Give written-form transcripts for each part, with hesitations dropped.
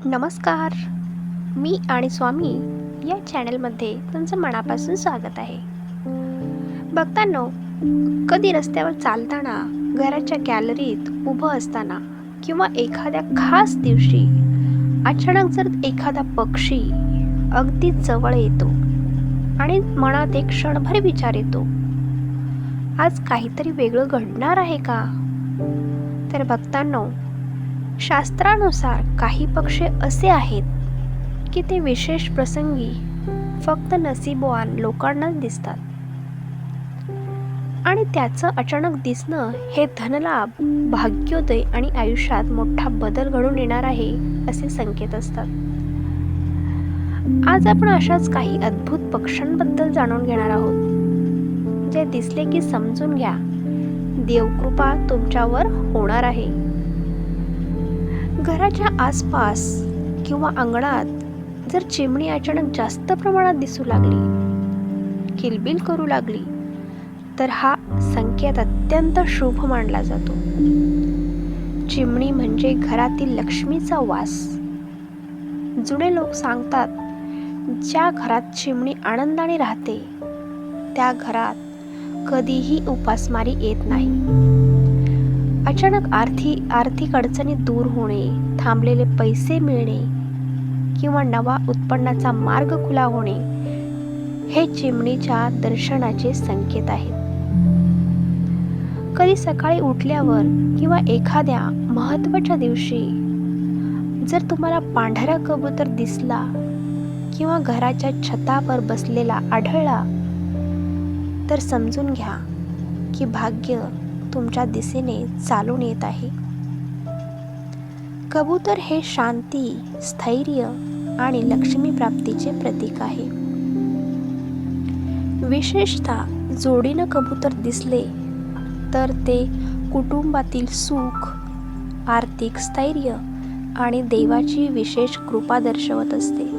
नमस्कार. मी आणि स्वामी या चॅनलमध्ये तुमचं मनापासून स्वागत आहे. बघतांनो, कधी रस्त्यावर चालताना, घराच्या गॅलरीत उभं असताना किंवा एखाद्या खास दिवशी अचानक जर एखादा पक्षी अगदी जवळ येतो आणि मनात एक क्षणभर विचार येतो, आज काहीतरी वेगळं घडणार आहे का? तर बघतांनो, शास्त्रानुसार काही पक्षी असे आहेत की ते विशेष प्रसंगी फक्त नशीबवान लोकांनाच दिसतात आणि त्याचं अचानक दिसणं हे धनलाभ, भाग्योदय आणि आयुष्यात मोठा बदल घडून येणार आहे असे संकेत असतात. आज आपण अशाच काही अद्भुत पक्ष्यांबद्दल जाणून घेणार आहोत, जे दिसले की समजून घ्या, देवकृपा तुमच्यावर होणार आहे. घराच्या आसपास किंवा अंगणात जर चिमणी अचानक जास्त प्रमाणात दिसू लागली, किलबिल करू लागली, तर हा संकेत अत्यंत शुभ मानला जातो. चिमणी म्हणजे घरातील लक्ष्मीचा वास. जुने लोक सांगतात, ज्या घरात चिमणी आनंदाने राहते त्या घरात कधीही उपासमारी येत नाही. अचानक आर्थिक अडचणी दूर होणे, थांबलेले पैसे मिळणे किंवा नवा उत्पन्नाचा मार्ग खुला होणे हे चिमणीच्या दर्शनाचे संकेत आहेत. कधी सकाळी उठल्यावर किंवा एखाद्या महत्त्वाच्या दिवशी जर तुम्हाला पांढरा कबूतर दिसला किंवा घराच्या छतावर बसलेला आढळला, तर समजून घ्या की भाग्य तुमच्या दिशेने चालून येत आहे. कबूतर हे शांती, स्थैर्य आणि लक्ष्मी प्राप्तीचे प्रतीक आहे. विशेषतः जोडीनं कबूतर दिसले तर ते कुटुंबातील सुख, आर्थिक स्थैर्य आणि देवाची विशेष कृपा दर्शवत असते.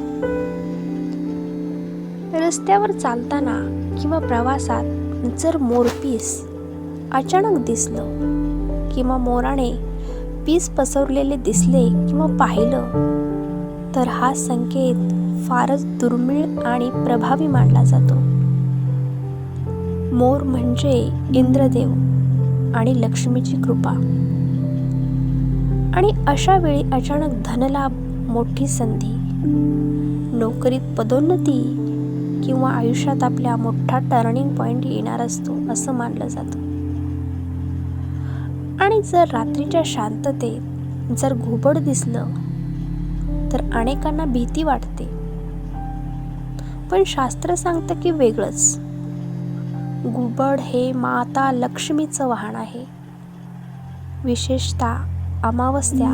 रस्त्यावर चालताना किंवा प्रवासात जर मोरपीस अचानक दिसलं किंवा मोराने पीस पसरलेले दिसले किंवा पाहिलं, तर हा संकेत फारच दुर्मिळ आणि प्रभावी मानला जातो. मोर म्हणजे इंद्रदेव आणि लक्ष्मीची कृपा, आणि अशा वेळी अचानक धनलाभ, मोठी संधी, नोकरीत पदोन्नती किंवा आयुष्यात आपल्या मोठा टर्निंग पॉइंट येणार असतो असं मानलं जातं. आणि जर रात्रीच्या शांततेत जर घुबड दिसलं तर अनेकांना भीती वाटते, पण शास्त्र सांगतं की वेगळंच. घुबड हे माता लक्ष्मीचं वाहन आहे. विशेषतः अमावस्या,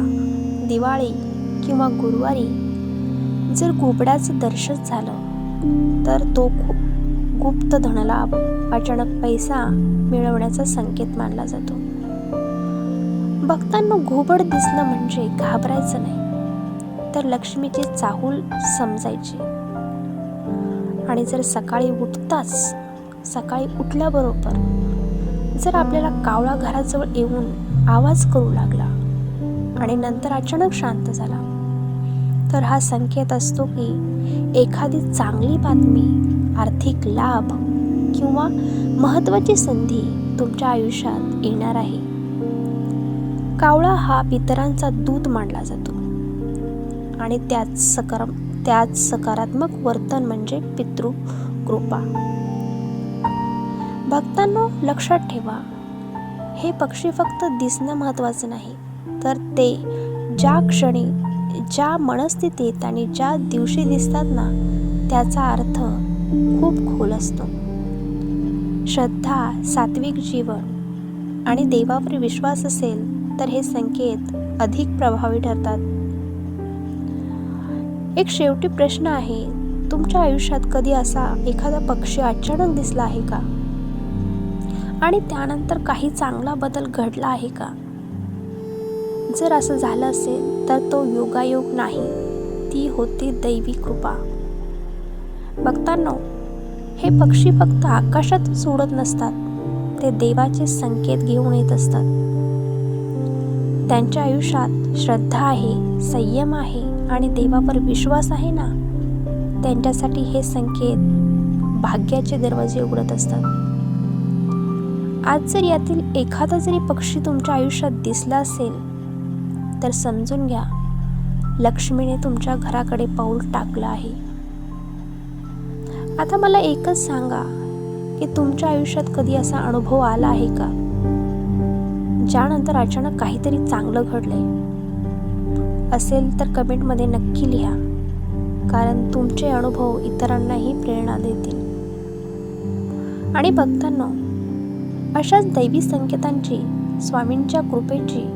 दिवाळी किंवा गुरुवारी जर घुबडाचं दर्शन झालं तर तो गुप्त धनलाभ, अचानक पैसा मिळवण्याचा संकेत मानला जातो. भक्तांना घुबड दिसलं म्हणजे घाबरायचं नाही, तर लक्ष्मीची चाहूल समजायची. आणि जर सकाळी उठल्याबरोबर जर आपल्याला कावळा घराजवळ येऊन आवाज करू लागला आणि नंतर अचानक शांत झाला, तर हा संकेत असतो की एखादी चांगली बातमी, आर्थिक लाभ किंवा महत्त्वाची संधी तुमच्या आयुष्यात येणार आहे. कावळा हा पितरांचा दूत मानला जातो आणि त्याच सकारात्मक वर्तन म्हणजे पितृकृपा. भक्तांनो, लक्षात ठेवा, हे पक्षी फक्त दिसणं महत्त्वाचं नाही, तर ते ज्या क्षणी, ज्या मनस्थितीत आणि ज्या दिवशी दिसतात ना, त्याचा अर्थ खूप खोल असतो. श्रद्धा, सात्विक जीवन आणि देवावर विश्वास असेल तर हे संकेत अधिक प्रभावी ठरतात. एक शेवटी प्रश्न आहे, तुमच्या आयुष्यात कधी असा एखादा पक्षी अचानक दिसला आहे का? आणि त्यानंतर काही चांगला बदल घडला आहे का? जर असं झालं असेल तर तो योगायोग नाही, ती होती दैवी कृपा. भक्तांनो, हे पक्षी फक्त आकाशातच उडत नसतात, ते देवाचे संकेत घेऊन येत असतात. त्यांच्या आयुष्यात श्रद्धा आहे, संयम आहे आणि देवावर विश्वास आहे ना, त्यांच्यासाठी हे संकेत भाग्याचे दरवाजे उघडत असतात. आज जर यातील एखादा जरी पक्षी तुमच्या आयुष्यात दिसला असेल तर समजून घ्या, लक्ष्मीने तुमच्या घराकडे पाऊल टाकलं आहे. आता मला एकच सांगा की तुमच्या आयुष्यात कधी असा अनुभव आला आहे का, ज्यानंतर अचानक काहीतरी चांगलं घडलंय? असेल तर कमेंटमध्ये नक्की लिहा, कारण तुमचे अनुभव इतरांनाही प्रेरणा देतील. आणि बघताना अशाच दैवी संकेतांची, स्वामींच्या कृपेची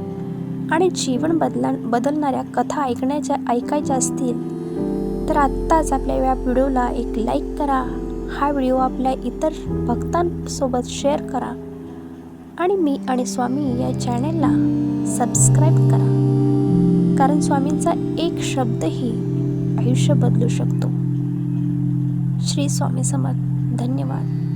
आणि जीवन बदलणाऱ्या कथा ऐकायच्या असतील तर आत्ताच आपल्या या व्हिडिओला एक लाईक करा, हा व्हिडिओ आपल्या इतर भक्तांसोबत शेअर करा आणि मी आणि स्वामी या चॅनेलला सबस्क्राईब करा, कारण स्वामींचा एक शब्दही आयुष्य बदलू शकतो. श्री स्वामी समर्थ. धन्यवाद.